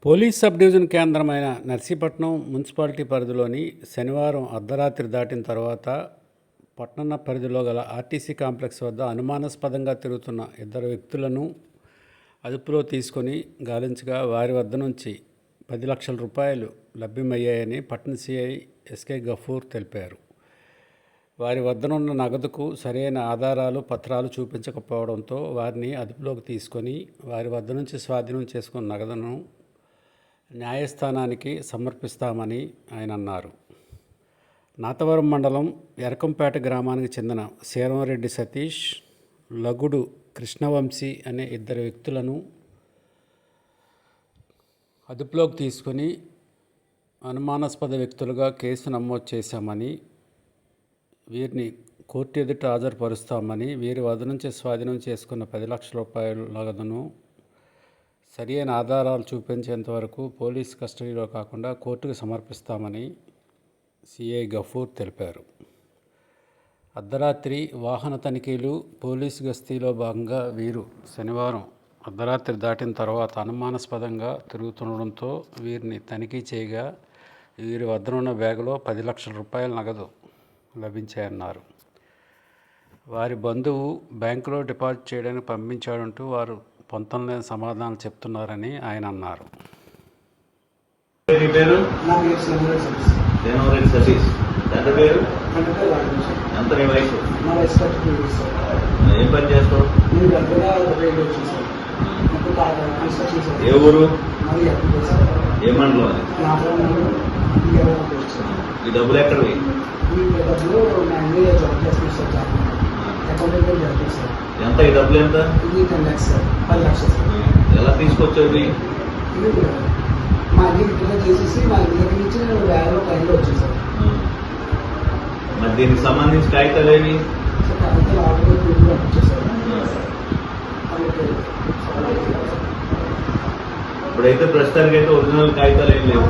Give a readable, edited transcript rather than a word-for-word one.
Police sub division కేంద్రమైన Narsipatnam municipality పరిధిలోని శనివారం అర్ధరాత్రి దాటిన తర్వాత పట్టణ పరిధిలో గల ఆర్టీసీ కాంప్లెక్స్ వద్ద అనుమానాస్పదంగా తిరుగుతున్న ఇద్దరు వ్యక్తులను అదుపులో తీసుకొని గాలించగా వారి వద్ద నుంచి 10 లక్షల రూపాయలు లభ్యమయ్యాయని పట్టణ సిఐ ఎస్కే గఫూర్ తెలిపారు. వారి వద్దనున్న నగదుకు సరైన ఆధారాలు పత్రాలు చూపించకపోవడంతో వారిని అదుపులోకి తీసుకొని వారి వద్ద నుంచి స్వాధీనం చేసుకున్న నగదును న్యాయస్థానానికి సమర్పిస్తామని ఆయన అన్నారు. నాతవరం మండలం ఎరకంపేట గ్రామానికి చెందిన శీరంరెడ్డి సతీష్, లగుడు కృష్ణవంశీ అనే ఇద్దరు వ్యక్తులను అదుపులోకి తీసుకొని అనుమానాస్పద వ్యక్తులుగా కేసు నమోదు చేశామని, వీరిని కోర్టు ఎదుట హాజరుపరుస్తామని, వీరి వద్ద నుంచి స్వాధీనం చేసుకున్న 10 లక్షల రూపాయల నగదును సరైన ఆధారాలు చూపించేంత వరకు పోలీస్ కస్టడీలో కాకుండా కోర్టుకు సమర్పిస్తామని సిఐ గఫూర్ తెలిపారు. అర్ధరాత్రి వాహన తనిఖీలు, పోలీసు గస్తీలో భాగంగా వీరు శనివారం అర్ధరాత్రి దాటిన తర్వాత అనుమానాస్పదంగా తిరుగుతుండడంతో వీరిని తనిఖీ చేయగా వీరి వద్దనున్న బ్యాగులో 10 లక్షల రూపాయల నగదు లభించాయన్నారు. వారి బంధువు బ్యాంకులో డిపాజిట్ చేయడానికి పంపించాడంటూ వారు పొంతనలేని సమాధానాలు చెప్తున్నారని ఆయన అన్నారు. సతీష్ ఎంత పేరు? ఎంత నీ వయసు? ఏం పని చేస్తావు? ఏ ఊరు? ఏ మండలం అది? ఈ డబ్బులు ఎక్కడివి? ఎంత ఈ డబ్బులు ఎంత? ఎలా తీసుకొచ్చేది? మరి దీనికి సంబంధించి కాగితాలు ఏమి? ఇప్పుడైతే ప్రస్తుతానికి అయితే ఒరిజినల్ కాగితాలు ఏం లేవు.